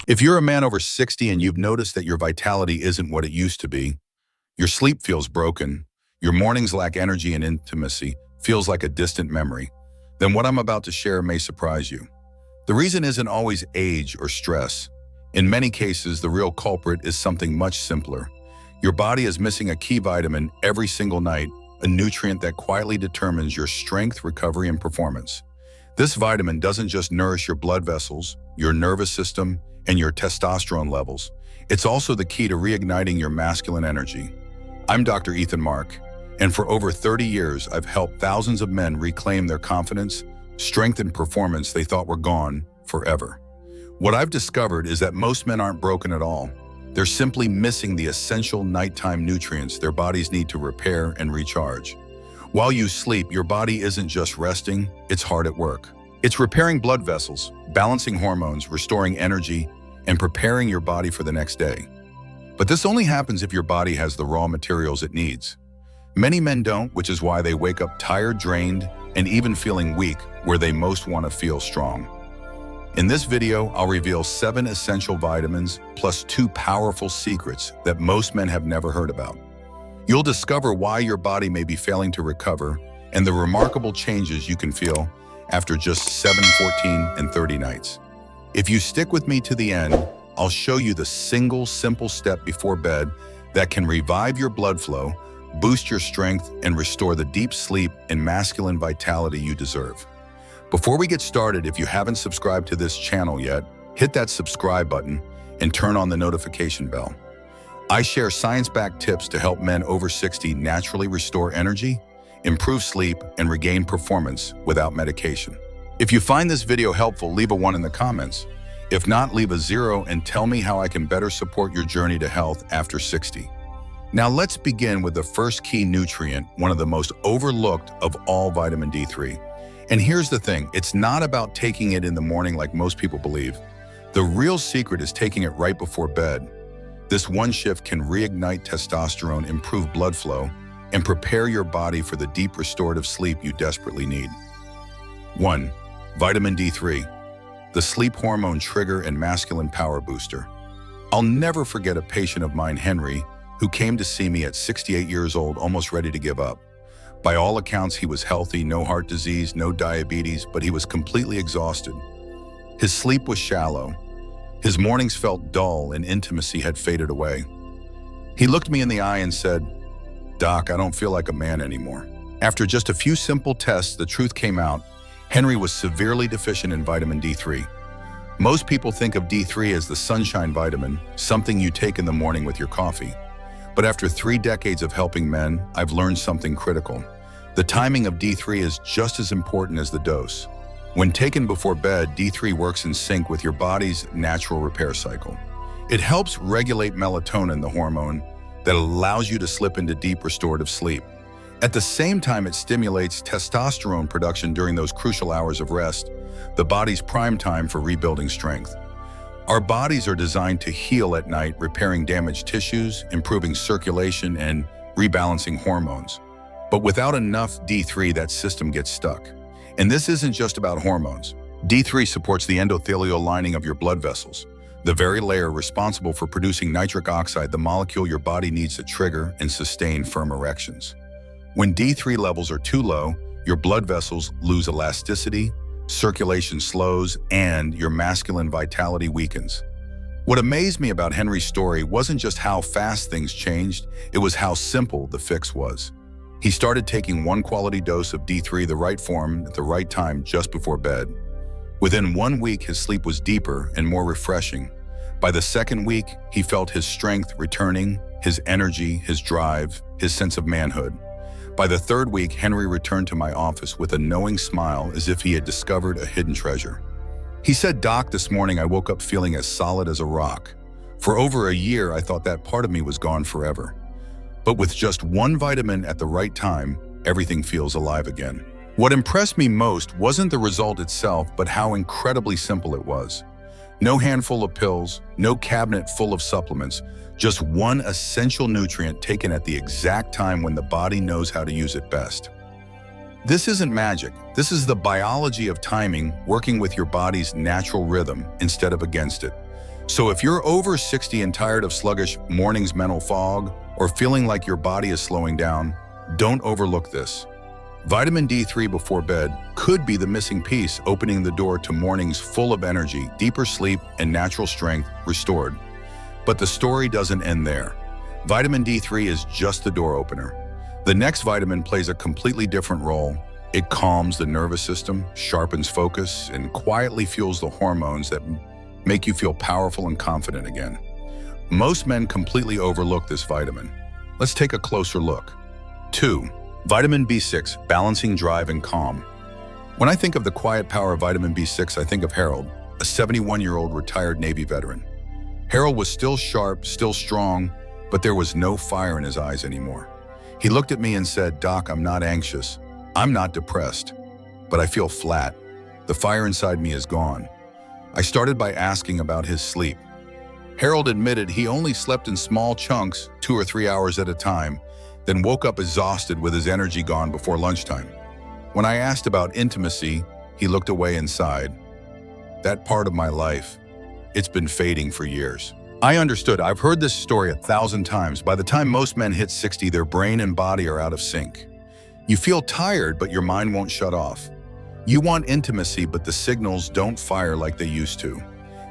If you're a man over 60 and you've noticed that your vitality isn't what it used to be, your sleep feels broken, your mornings lack energy and intimacy feels like a distant memory, then what I'm about to share may surprise you. The reason isn't always age or stress. In many cases, the real culprit is something much simpler. Your body is missing a key vitamin every single night, a nutrient that quietly determines your strength, recovery, and performance. This vitamin doesn't just nourish your blood vessels, your nervous system, and your testosterone levels. It's also the key to reigniting your masculine energy. I'm Dr. Ethan Mark, and for over 30 years, I've helped thousands of men reclaim their confidence, strength, and performance they thought were gone forever. What I've discovered is that most men aren't broken at all. They're simply missing the essential nighttime nutrients their bodies need to repair and recharge. While you sleep, your body isn't just resting, it's hard at work. It's repairing blood vessels, balancing hormones, restoring energy, and preparing your body for the next day. But this only happens if your body has the raw materials it needs. Many men don't, which is why they wake up tired, drained, and even feeling weak where they most want to feel strong. In this video, I'll reveal 7 essential vitamins plus 2 powerful secrets that most men have never heard about. You'll discover why your body may be failing to recover and the remarkable changes you can feel after just 7, 14, and 30 nights. If you stick with me to the end, I'll show you the single simple step before bed that can revive your blood flow, boost your strength, and restore the deep sleep and masculine vitality you deserve. Before we get started, if you haven't subscribed to this channel yet, hit that subscribe button and turn on the notification bell. I share science-backed tips to help men over 60 naturally restore energy, improve sleep, and regain performance without medication. If you find this video helpful, leave a 1 in the comments. If not, leave a 0 and tell me how I can better support your journey to health after 60. Now let's begin with the first key nutrient, one of the most overlooked of all, vitamin D3. And here's the thing, it's not about taking it in the morning like most people believe. The real secret is taking it right before bed. This one shift can reignite testosterone, improve blood flow, and prepare your body for the deep restorative sleep you desperately need. 1. Vitamin D3, the sleep hormone trigger and masculine power booster. I'll never forget a patient of mine, Henry, who came to see me at 68 years old, almost ready to give up. By all accounts, he was healthy, no heart disease, no diabetes, but he was completely exhausted. His sleep was shallow. His mornings felt dull and intimacy had faded away. He looked me in the eye and said, "Doc, I don't feel like a man anymore." After just a few simple tests, the truth came out. Henry was severely deficient in vitamin D3. Most people think of D3 as the sunshine vitamin, something you take in the morning with your coffee. But after 3 decades of helping men, I've learned something critical. The timing of D3 is just as important as the dose. When taken before bed, D3 works in sync with your body's natural repair cycle. It helps regulate melatonin, the hormone that allows you to slip into deep restorative sleep. At the same time, it stimulates testosterone production during those crucial hours of rest, the body's prime time for rebuilding strength. Our bodies are designed to heal at night, repairing damaged tissues, improving circulation, and rebalancing hormones. But without enough D3, that system gets stuck. And this isn't just about hormones. D3 supports the endothelial lining of your blood vessels, the very layer responsible for producing nitric oxide, the molecule your body needs to trigger and sustain firm erections. When D3 levels are too low, your blood vessels lose elasticity, circulation slows, and your masculine vitality weakens. What amazed me about Henry's story wasn't just how fast things changed, it was how simple the fix was. He started taking 1 quality dose of D3, the right form, at the right time, just before bed. Within 1 week, his sleep was deeper and more refreshing. By the 2nd week, he felt his strength returning, his energy, his drive, his sense of manhood. By the 3rd week, Henry returned to my office with a knowing smile, as if he had discovered a hidden treasure. He said, "Doc, this morning I woke up feeling as solid as a rock. For over a year, I thought that part of me was gone forever. But with just 1 vitamin at the right time, everything feels alive again." What impressed me most wasn't the result itself, but how incredibly simple it was. No handful of pills, no cabinet full of supplements, just 1 essential nutrient taken at the exact time when the body knows how to use it best. This isn't magic. This is the biology of timing, working with your body's natural rhythm instead of against it. So if you're over 60 and tired of sluggish mornings mental fog or feeling like your body is slowing down, don't overlook this. Vitamin D3 before bed could be the missing piece opening the door to mornings full of energy, deeper sleep, and natural strength restored. But the story doesn't end there. Vitamin D3 is just the door opener. The next vitamin plays a completely different role. It calms the nervous system, sharpens focus, and quietly fuels the hormones that make you feel powerful and confident again. Most men completely overlook this vitamin. Let's take a closer look. 2. Vitamin B6, balancing drive and calm. When I think of the quiet power of vitamin B6, I think of Harold, a 71-year-old retired Navy veteran. Harold was still sharp, still strong, but there was no fire in his eyes anymore. He looked at me and said, "Doc, I'm not anxious. I'm not depressed, but I feel flat. The fire inside me is gone." I started by asking about his sleep. Harold admitted he only slept in small chunks, 2 or 3 hours at a time, then woke up exhausted with his energy gone before lunchtime. When I asked about intimacy, he looked away and sighed. "That part of my life, it's been fading for years." I understood. I've heard this story 1,000 times. By the time most men hit 60, their brain and body are out of sync. You feel tired, but your mind won't shut off. You want intimacy, but the signals don't fire like they used to.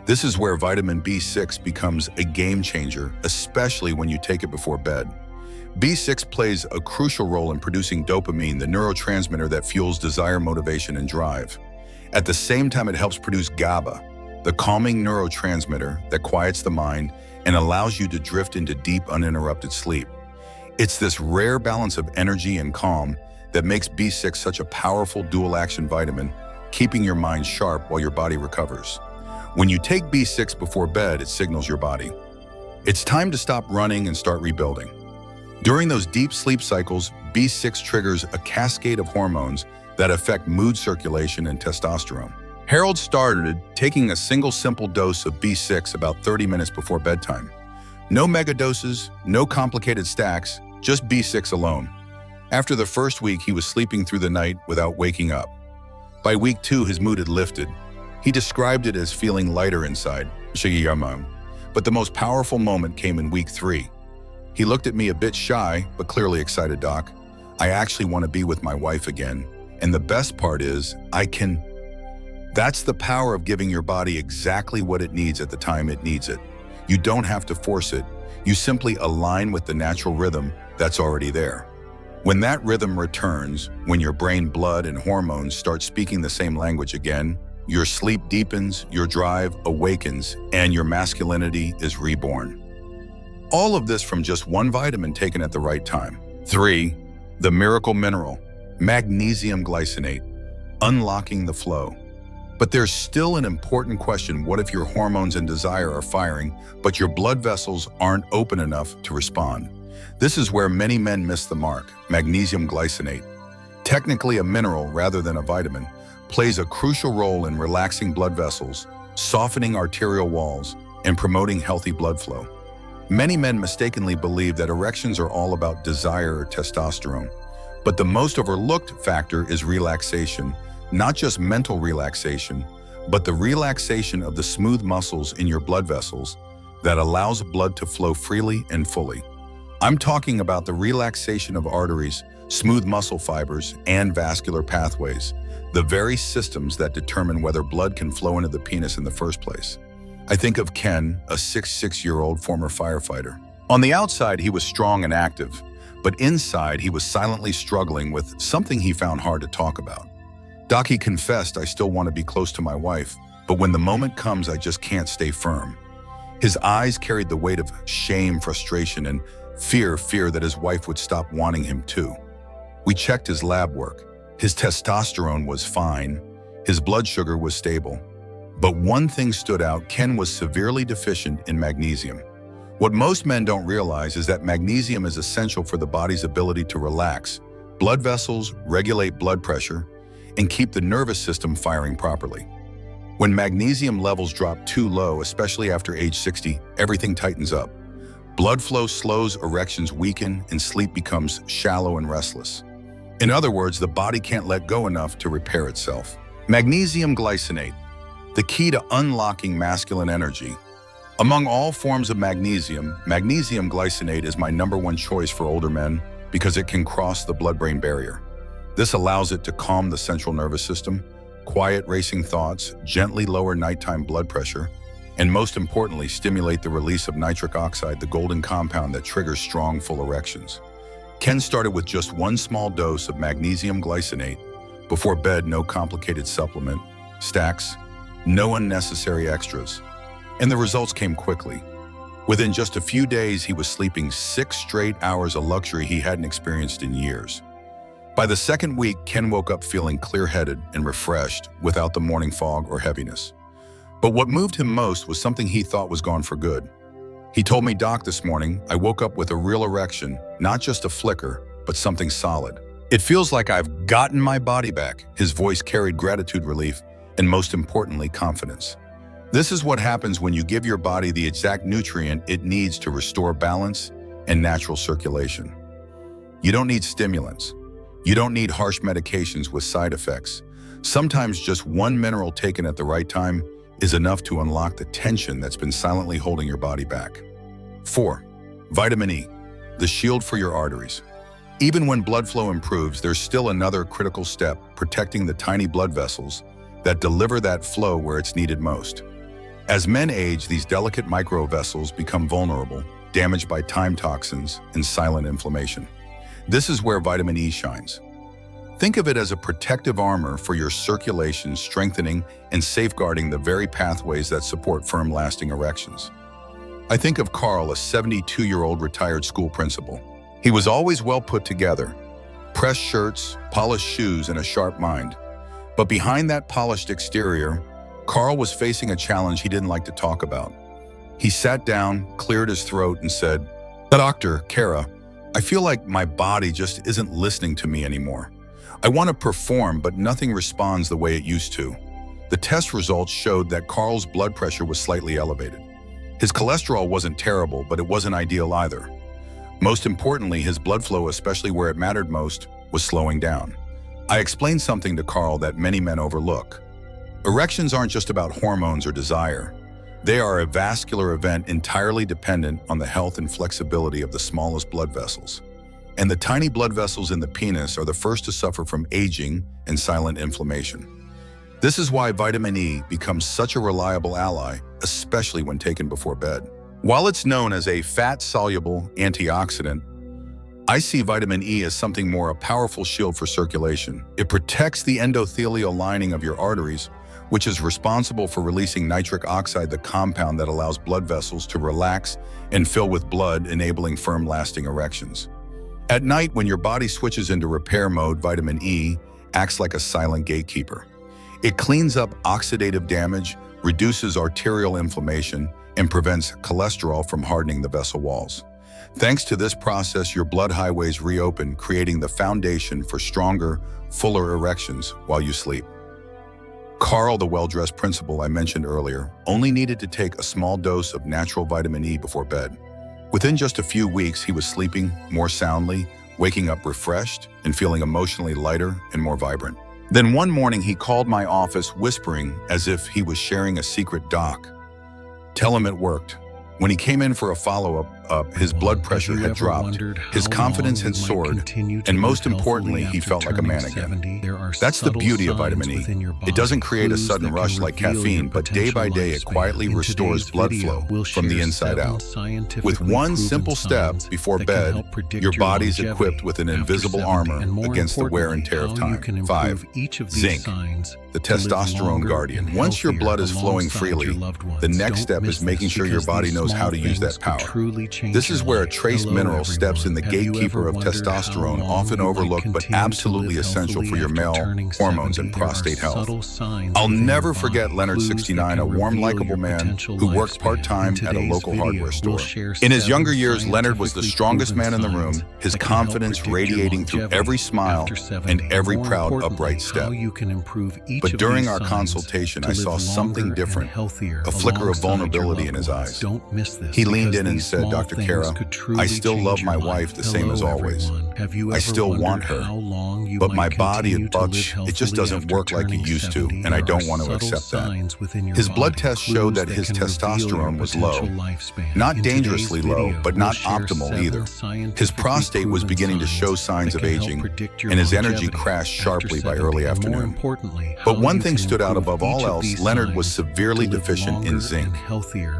This is where vitamin B6 becomes a game changer, especially when you take it before bed. B6 plays a crucial role in producing dopamine, the neurotransmitter that fuels desire, motivation, and drive. At the same time, it helps produce GABA, the calming neurotransmitter that quiets the mind and allows you to drift into deep, uninterrupted sleep. It's this rare balance of energy and calm that makes B6 such a powerful dual-action vitamin, keeping your mind sharp while your body recovers. When you take B6 before bed, it signals your body. It's time to stop running and start rebuilding. During those deep sleep cycles, B6 triggers a cascade of hormones that affect mood circulation and testosterone. Harold started taking a single simple dose of B6 about 30 minutes before bedtime. No mega doses, no complicated stacks, just B6 alone. After the first week, he was sleeping through the night without waking up. By week 2, his mood had lifted. He described it as feeling lighter inside, but the most powerful moment came in week 3. He looked at me a bit shy, but clearly excited. "Doc, I actually want to be with my wife again. And the best part is, I can..." That's the power of giving your body exactly what it needs at the time it needs it. You don't have to force it. You simply align with the natural rhythm that's already there. When that rhythm returns, when your brain, blood, and hormones start speaking the same language again, your sleep deepens, your drive awakens, and your masculinity is reborn. All of this from just one vitamin taken at the right time. 3. The miracle mineral, magnesium glycinate, unlocking the flow. But there's still an important question. What if your hormones and desire are firing, but your blood vessels aren't open enough to respond? This is where many men miss the mark. Magnesium glycinate, technically a mineral rather than a vitamin, plays a crucial role in relaxing blood vessels, softening arterial walls, and promoting healthy blood flow. Many men mistakenly believe that erections are all about desire or testosterone, but the most overlooked factor is relaxation. Not just mental relaxation, but the relaxation of the smooth muscles in your blood vessels that allows blood to flow freely and fully. I'm talking about the relaxation of arteries, smooth muscle fibers, and vascular pathways, the very systems that determine whether blood can flow into the penis in the first place. I think of Ken, a 66-year-old former firefighter. On the outside, he was strong and active, but inside, he was silently struggling with something he found hard to talk about. "Doc," he confessed, "I still want to be close to my wife, but when the moment comes, I just can't stay firm." His eyes carried the weight of shame, frustration, and fear that his wife would stop wanting him too. We checked his lab work. His testosterone was fine. His blood sugar was stable. But one thing stood out: Ken was severely deficient in magnesium. What most men don't realize is that magnesium is essential for the body's ability to relax blood vessels, regulate blood pressure, and keep the nervous system firing properly. When magnesium levels drop too low, especially after age 60, everything tightens up. Blood flow slows, erections weaken, and sleep becomes shallow and restless. In other words, the body can't let go enough to repair itself. Magnesium glycinate, the key to unlocking masculine energy. Among all forms of magnesium, magnesium glycinate is my #1 choice for older men because it can cross the blood-brain barrier. This allows it to calm the central nervous system, quiet racing thoughts, gently lower nighttime blood pressure, and most importantly, stimulate the release of nitric oxide, the golden compound that triggers strong, full erections. Ken started with just 1 small dose of magnesium glycinate. Before bed, no complicated supplement, stacks, no unnecessary extras. And the results came quickly. Within just a few days, he was sleeping 6 straight hours, a luxury he hadn't experienced in years. By the second week, Ken woke up feeling clear-headed and refreshed without the morning fog or heaviness. But what moved him most was something he thought was gone for good. He told me, "Doc, this morning, I woke up with a real erection, not just a flicker, but something solid. It feels like I've gotten my body back." His voice carried gratitude, relief, and most importantly, confidence. This is what happens when you give your body the exact nutrient it needs to restore balance and natural circulation. You don't need stimulants. You don't need harsh medications with side effects. Sometimes just one mineral taken at the right time is enough to unlock the tension that's been silently holding your body back. 4. Vitamin E, the shield for your arteries. Even when blood flow improves, there's still another critical step: protecting the tiny blood vessels that deliver that flow where it's needed most. As men age, these delicate microvessels become vulnerable, damaged by time toxins and silent inflammation. This is where vitamin E shines. Think of it as a protective armor for your circulation, strengthening and safeguarding the very pathways that support firm, lasting erections. I think of Carl, a 72-year-old retired school principal. He was always well put together, pressed shirts, polished shoes, and a sharp mind. But behind that polished exterior, Carl was facing a challenge he didn't like to talk about. He sat down, cleared his throat, and said, "Dr. Kara, I feel like my body just isn't listening to me anymore. I want to perform, but nothing responds the way it used to." The test results showed that Carl's blood pressure was slightly elevated. His cholesterol wasn't terrible, but it wasn't ideal either. Most importantly, his blood flow, especially where it mattered most, was slowing down. I explained something to Carl that many men overlook. Erections aren't just about hormones or desire. They are a vascular event entirely dependent on the health and flexibility of the smallest blood vessels. And the tiny blood vessels in the penis are the first to suffer from aging and silent inflammation. This is why vitamin E becomes such a reliable ally, especially when taken before bed. While it's known as a fat-soluble antioxidant, I see vitamin E as something more: a powerful shield for circulation. It protects the endothelial lining of your arteries, which is responsible for releasing nitric oxide, the compound that allows blood vessels to relax and fill with blood, enabling firm, lasting erections. At night, when your body switches into repair mode, vitamin E acts like a silent gatekeeper. It cleans up oxidative damage, reduces arterial inflammation, and prevents cholesterol from hardening the vessel walls. Thanks to this process, your blood highways reopen, creating the foundation for stronger, fuller erections while you sleep. Carl, the well-dressed principal I mentioned earlier, only needed to take a small dose of natural vitamin E before bed. Within just a few weeks, he was sleeping more soundly, waking up refreshed, and feeling emotionally lighter and more vibrant. Then one morning, he called my office, whispering as if he was sharing a secret: "Doc, tell him it worked." When he came in for a follow-up, his blood pressure had dropped, his confidence had soared, and most importantly, he felt like a man again. That's the beauty of vitamin E. It doesn't create a sudden rush like caffeine, but day by day, it quietly restores blood flow from the inside out. With one simple step before bed, your body's equipped with an invisible armor against the wear and tear of time. 5. Zinc, the testosterone guardian. Once your blood is flowing freely, the next step is making sure your body knows how to use that power. This is where a trace mineral steps in, the gatekeeper of testosterone, often overlooked but absolutely essential for your male hormones and prostate health. I'll never forget Leonard, 69, a warm, likable man who worked part-time at a local hardware store. In his younger years, Leonard was the strongest man in the room, his confidence radiating through every smile and every proud, upright step. But during our consultation, I saw something different, a flicker of vulnerability in his eyes. He leaned in and said, "Dr. Kara, I still love my wife the same as always. I still want her. but my body, it just doesn't work like it used to, and I don't want to accept that. His blood test showed that his testosterone was low. Not dangerously low, but not optimal either. His prostate was beginning to show signs of aging, and his energy crashed sharply by early afternoon. But one thing stood out above all else: Leonard was severely deficient in zinc.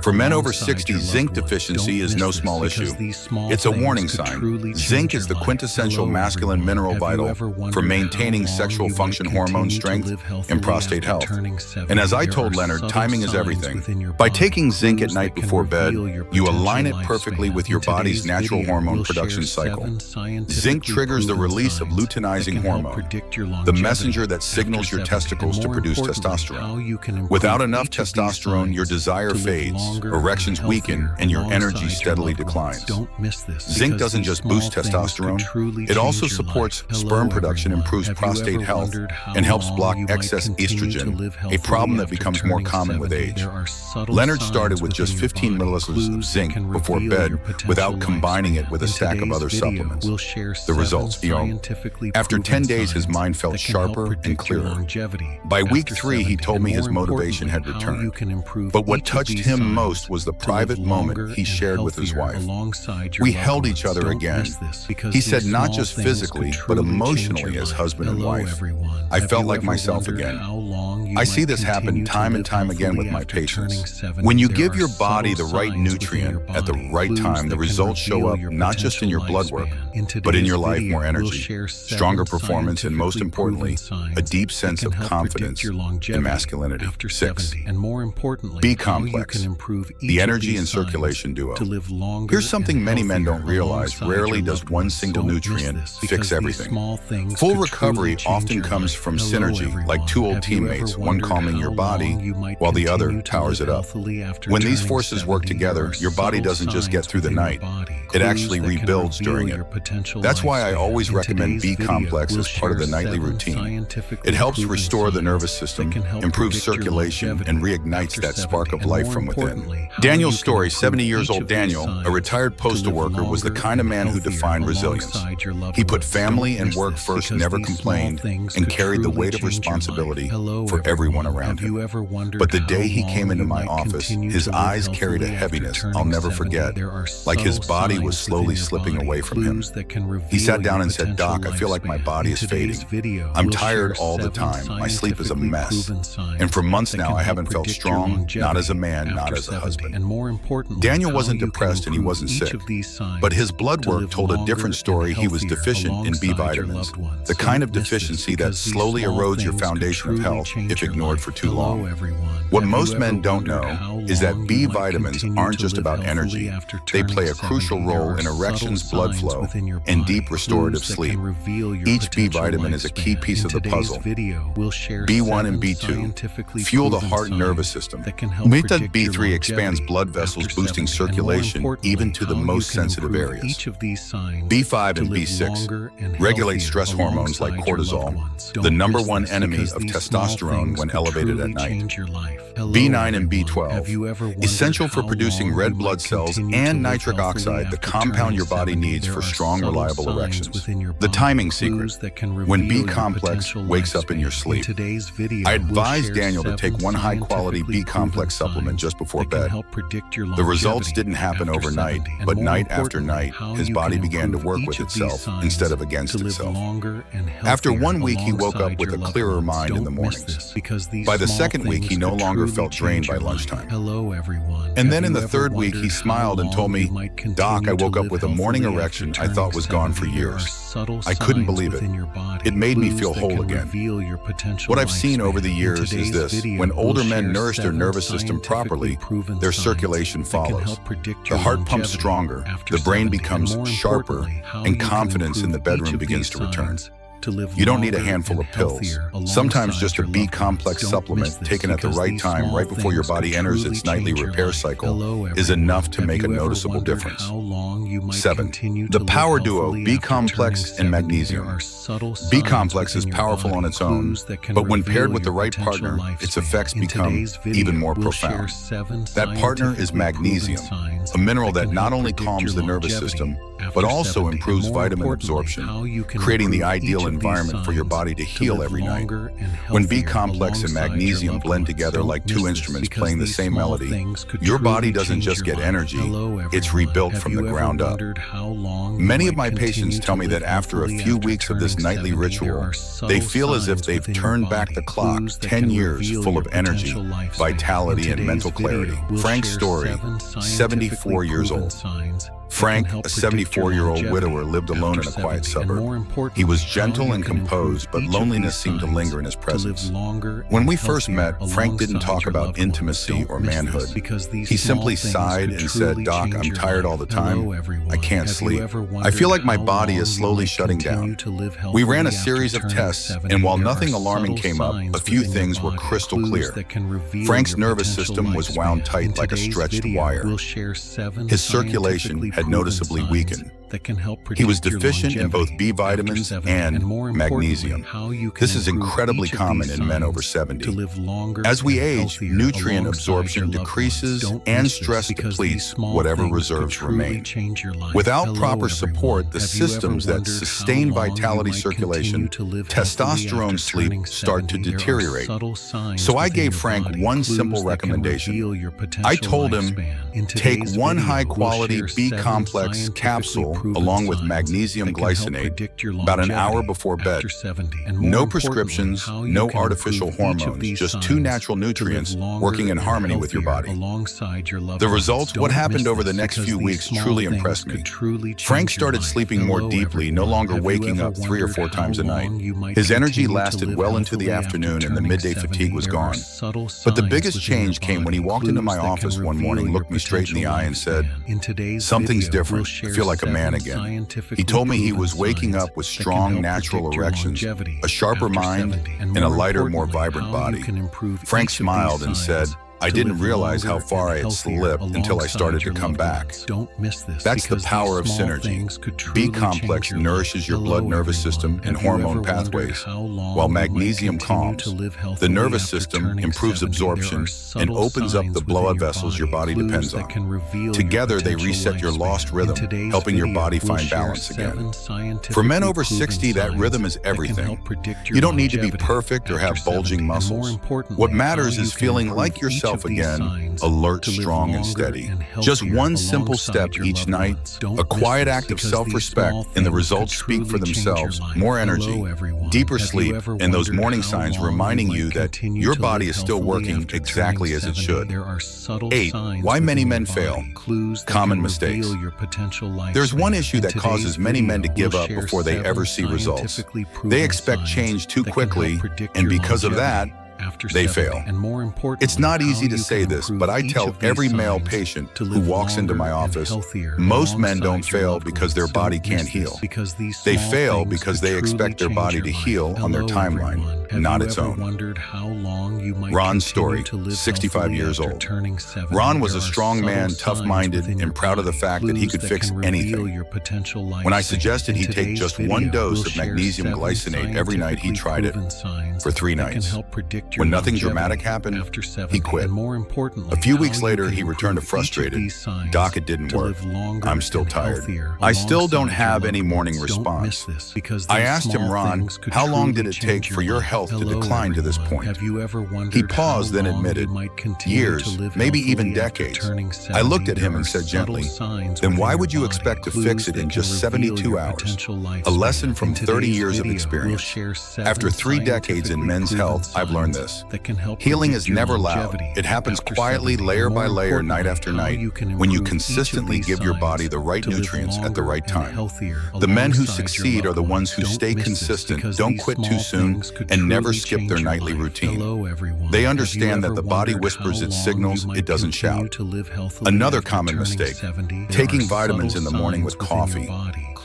For men over 60, zinc deficiency is no small issue. It's a warning sign. Zinc is the quintessential masculine mineral vital for maintaining sexual function, hormone strength, and prostate health. And as I told Leonard, timing is everything. By taking zinc at night before bed, you align it perfectly with your body's natural hormone production cycle. Zinc triggers the release of luteinizing hormone, the messenger that signals your testicles to produce testosterone. Without enough testosterone, your desire fades, erections weaken, and your energy steadily declines. Zinc doesn't just boost testosterone, it also supports sperm production, improves prostate health, and helps block excess estrogen, a problem that becomes more common with age. Leonard started with just 15 milliliters of zinc before bed without combining it with a stack of other supplements. The results, after 10 days, his mind felt sharper and clearer. By week 3, he told me his motivation had returned. But what touched him most was the private moment he shared with his wife. We held each other again. He said not just physically, but emotionally as husband and wife. I felt like myself again. I see this happen time and time again with my patients. When you give your body the right nutrient at the right time, the results show up not just in your blood work, but in your life: more energy, stronger performance, and most importantly, a deep sense of confidence and masculinity. 6. B complex, the energy and circulation duo. Here's something many men don't realize: rarely does one single nutrient fix everything. Full recovery often comes from synergy, like two old teammates, one calming your body while the other powers it up. When these forces work together, your body doesn't just get through the night, it actually rebuilds during it. That's why I always recommend B complex as part of the nightly routine. It helps restore the nervous system, improves circulation, and reignites that spark of life from within. Daniel's story: 70 years old Daniel, a retired postal worker, was the kind of man who defined resilience. He put family and work first, never complained, and carried the weight of responsibility for everyone around him. But the day he came into my office, his eyes carried a heaviness I'll never forget, like his body was slowly slipping away from him. He sat down and said, "Doc, I feel like my body is fading. I'm tired all the time. My sleep is a mess. And for months now, I haven't felt strong, not as a man, not as a husband." Daniel wasn't depressed and he wasn't sick, but his blood work told a different story. He was deficient in B vitamins, the kind of deficiency that slowly erodes your foundation of health if ignored for too long. What most men don't know is that B vitamins aren't just about energy. They play a crucial role in erections, blood flow, and deep restorative sleep. Each B vitamin is a key piece of the puzzle. B1 and B2 fuel the heart and nervous system. Beta B3 expands blood vessels, boosting circulation even to the most sensitive areas. B5 and B6 regulate stress hormones like cortisol, the #1 enemy of testosterone when elevated at night. B9 and B12, essential for producing red blood cells and nitric oxide, the compound your body needs for strong, reliable erections. The timing secret: when B complex wakes up in your sleep. I advised Daniel to take one high-quality B complex supplement just before bed. The results didn't happen overnight, but night after night, his body began to work with itself instead of against itself. After 1 week, he woke up with a clearer mind in the mornings. By the second week, he no longer felt drained by lunchtime. And then in the third week, he smiled and told me, "Doc, I woke up with a morning erection I thought was gone for years. I couldn't believe it. It made me feel whole again." What I've seen over the years is this: when older men nourish their nervous system properly, their circulation follows. The heart pumps stronger, the brain becomes sharper, and confidence in the bedroom begins to return. You don't need a handful of pills. Sometimes just a B complex supplement taken at the right time, right before your body enters its nightly repair cycle, is enough to make a noticeable difference. 7. The power duo, B complex and magnesium. B complex is powerful on its own, but when paired with the right partner, its effects become even more profound. That partner is magnesium, a mineral that not only calms the nervous system, but also improves vitamin absorption, creating the ideal environment for your body to heal every night. When B-complex and magnesium blend together like two instruments playing the same melody, your body doesn't just get energy, it's rebuilt from the ground up. Many of my patients tell me that after a few weeks of this nightly ritual, they feel as if they've turned back the clock 10 years full of energy, vitality, and mental clarity. Frank's story, 74 years old. Frank, a 74-year-old widower, lived alone in a quiet suburb. He was gentle and composed, but loneliness seemed to linger in his presence. When we first met, Frank didn't talk about intimacy or manhood. He simply sighed and said, "Doc, I'm tired all the time. I can't sleep. I feel like my body is slowly shutting down." We ran a series of tests, and while nothing alarming came up, a few things were crystal clear. Frank's nervous system was wound tight like a stretched wire. His circulation had noticeably weakened. He was deficient in both B vitamins and magnesium. This is incredibly common in men over 70. As we age, nutrient absorption decreases and stress depletes whatever reserves remain. Without proper support, the systems that sustain vitality circulation, testosterone sleep, start to deteriorate. So I gave Frank one simple recommendation. I told him, take one high-quality B-complex capsule along with magnesium glycinate about an hour before bed. No prescriptions, no artificial hormones, just two natural nutrients working in harmony with your body. The results, what happened over the next few weeks, truly impressed me. Frank started sleeping more deeply, no longer waking up 3 or 4 times a night. His energy lasted well into the afternoon and the midday fatigue was gone. But the biggest change came when he walked into my office one morning, looked me straight in the eye and said, "Something's different. I feel like a man again." He told me he was waking up with strong natural erections, a sharper mind, and a lighter, more vibrant body. Frank smiled and said, "I didn't realize how far I had slipped until I started to come back." That's the power of synergy. B-complex nourishes your blood nervous system and hormone pathways, while magnesium calms. The nervous system improves absorption and opens up the blood vessels your body depends on. Together, they reset your lost rhythm, helping your body find balance again. For men over 60, that rhythm is everything. You don't need to be perfect or have bulging muscles. What matters is feeling like yourself again, alert, strong, and steady. Just one simple step each night, a quiet act of self-respect, and the results speak for themselves. More energy, deeper sleep, and those morning signs reminding you that your body is still working exactly as it should. 8. Why many men fail. Common mistakes. There's one issue that causes many men to give up before they ever see results. They expect change too quickly, and because of that, they fail. It's not easy to say this, but I tell every male patient who walks into my office, most men don't fail because their body can't heal. They fail because they expect their body to heal on their timeline, not its own. Ron's story, 65 years old. Ron was a strong man, tough-minded, and proud of the fact that he could fix anything. When I suggested he take just one dose of magnesium glycinate every night, he tried it for 3 nights. When nothing dramatic happened, he quit. A few weeks later, he returned frustrated. "Doc, it didn't work. I'm still tired. I still don't have any morning response." I asked him, "Ron, how long did it take for your health to decline to this point?" He paused, then admitted, "Years, maybe even decades." I looked at him and said gently, "Then why would you expect to fix it in just 72 hours? A lesson from 30 years of experience. After 3 decades in men's health, I've learned this. Healing is never loud. It happens quietly, layer by layer, night after night, when you consistently give your body the right nutrients at the right time. The men who succeed are the ones who stay consistent, don't quit too soon, and never skip their nightly routine. They understand that the body whispers its signals, it doesn't shout." Another common mistake, taking vitamins in the morning with coffee.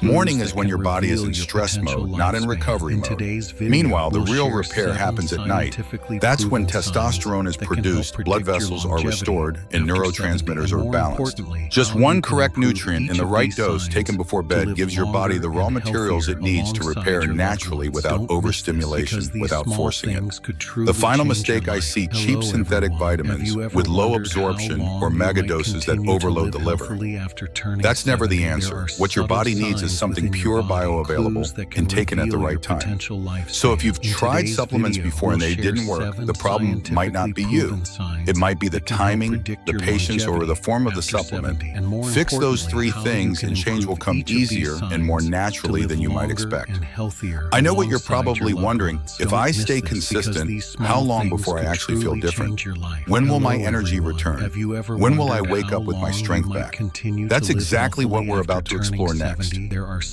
Morning is when your body is in stress mode, not in recovery mode. Meanwhile, the real repair happens at night. That's when testosterone is produced, blood vessels are restored, and neurotransmitters are balanced. Just one correct nutrient in the right dose taken before bed gives your body the raw materials it needs to repair naturally without overstimulation, without forcing it. The final mistake I see: cheap synthetic vitamins with low absorption or mega doses that overload the liver. That's never the answer. What your body needs is something pure, bioavailable, and taken at the right time. So if you've tried supplements before and they didn't work, the problem might not be you. It might be the timing, the patience, or the form of the supplement. Fix those three things and change will come easier and more naturally than you might expect. I know what you're probably wondering: if I stay consistent, how long before I actually feel different? When will my energy return? When will I wake up with my strength back? That's exactly what we're about to explore next.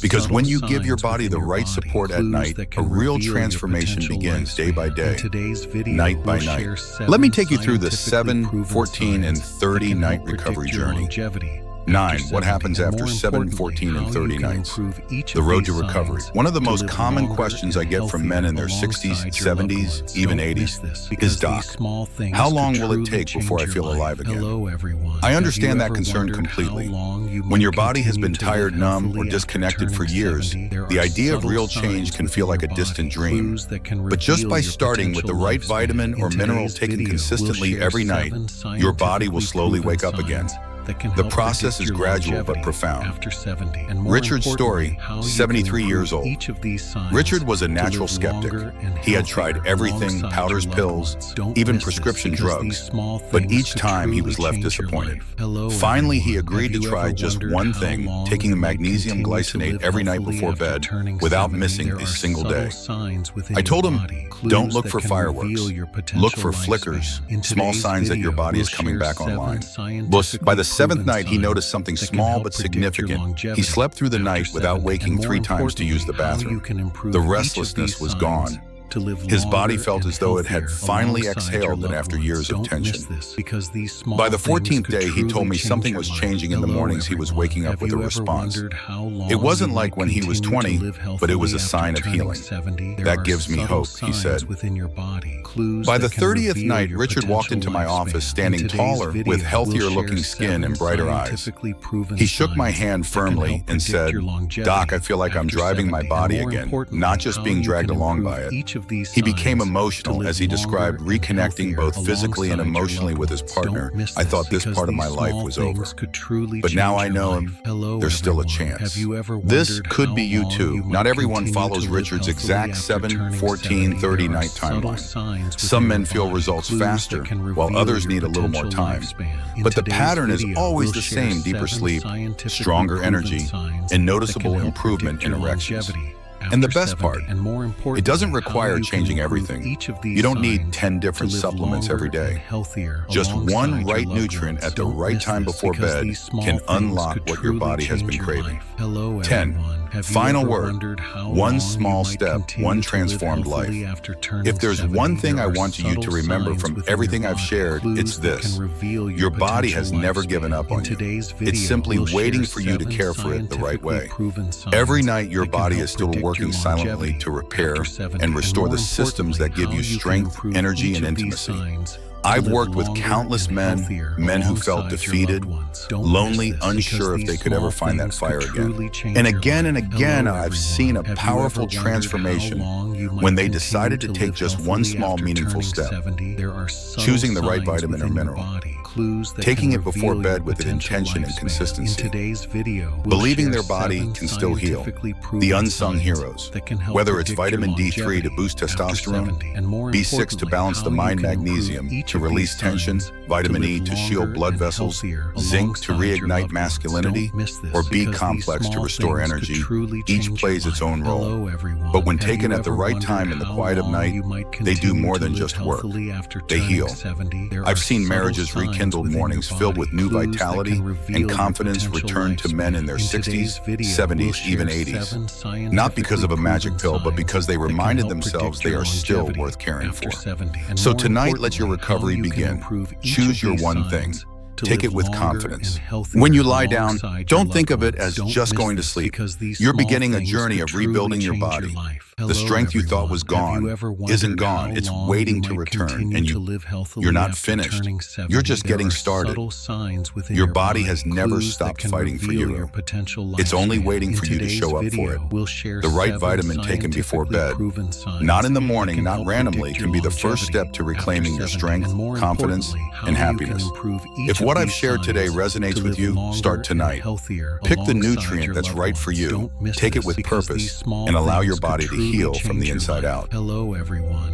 Because when you give your body the right support at night, a real transformation begins day by day, night by night. Let me take you through the 7, 14, and 30 night recovery journey. 9. What happens after 7, 14, and 30 nights? The road to recovery. One of the most common questions I get from men in their 60s, 70s, even 80s is, "Doc, how long will it take before I feel alive again?" I understand that concern completely. When your body has been tired, numb, or disconnected for years, the idea of real change can feel like a distant dream. But just by starting with the right vitamin or mineral taken consistently every night, your body will slowly wake up again. The process is gradual but profound. Richard's story, 73 years old. Richard was a natural skeptic. He had tried everything: powders, pills, even prescription drugs. But each time he was left disappointed. Finally, he agreed to try just one thing: taking a magnesium glycinate every night before bed without missing a single day. I told him, don't look for fireworks. Look for flickers, small signs that your body is coming back online. By the 7th night, he noticed something small but significant. He slept through the night without waking 3 times to use the bathroom. The restlessness was gone. His body felt as though it had finally exhaled it after years of tension. By the 14th day, he told me something was changing in the mornings. He was waking up with a response. It wasn't like when he was 20, but it was a sign of healing. That gives me hope, he said. By the 30th night, Richard walked into my office standing taller, with healthier looking skin and brighter eyes. He shook my hand firmly and said, "Doc, I feel like I'm driving my body again, not just being dragged along by it." He became emotional as he described reconnecting both physically and emotionally with his partner. "I thought this part of my life was over. But now I know him, there's still a chance." This could be you too. Not everyone follows Richard's exact 7, 14, 30 night timeline. Some men feel results faster, while others need a little more time. But the pattern is always the same: deeper sleep, stronger energy, and noticeable improvement in erections. And the best part, it doesn't require changing everything. You don't need 10 different supplements every day. Just one right nutrient at the right time before bed can unlock what your body has been craving. 10. Final word. One small step, one transformed life. If there's one thing I want you to remember from everything I've shared, it's this: your body has never given up on you. It's simply waiting for you to care for it the right way. Every night, your body is still working silently to repair and restore the systems that give you strength, energy, and intimacy. I've worked with countless men who felt defeated, lonely, unsure if they could ever find that fire again. And again, I've seen a powerful transformation when they decided to take just one small, meaningful step: choosing the right vitamin or mineral, taking it before bed with an intention and consistency, believing their body can still heal. The unsung heroes, whether it's vitamin D3 to boost testosterone, B6 to balance the mind, magnesium to release tension, vitamin E to shield blood vessels, zinc to reignite masculinity, or B complex to restore energy, each plays its own role. But when taken at the right time in the quiet of night, they do more than just work. They heal. I've seen marriages rekindled, mornings filled with new vitality and confidence return to men in their 60s, 70s, even 80s. Not because of a magic pill, but because they reminded themselves they are still worth caring for. So tonight, let your recovery begin. Choose your one thing. take it with confidence. When you lie down, don't think of it as just going to sleep. You're beginning a journey of rebuilding your body. The strength you thought was gone isn't gone. It's waiting to return, and you're not finished. You're just getting started. Your body has never stopped fighting for you. It's only waiting for you to show up for it. The right vitamin taken before bed, not in the morning, not randomly, can be the first step to reclaiming your strength, confidence, and happiness. If what I've shared today resonates with you, start tonight. Pick the nutrient that's right for you, take it with purpose, and allow your body to heal from the inside out.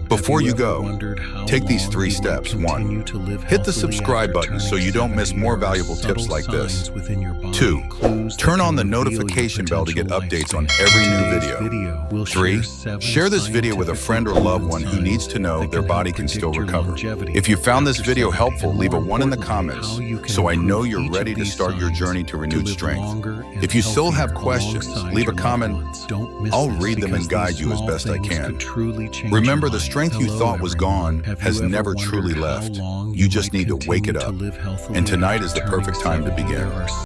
Before you go, take these 3 steps. 1. Hit the subscribe button so you don't miss more valuable tips like this. 2. Turn on the notification bell to get updates on every new video. 3. Share this video with a friend or loved one who needs to know their body can still recover. If you found this video helpful, leave a 1 in the comments so I know you're ready to start your journey to renewed strength. If you still have questions, leave a comment. I'll read them and guide you as best I can. Remember, the strength you thought was gone has never truly left. You just need to wake it up. And tonight is the perfect time to begin.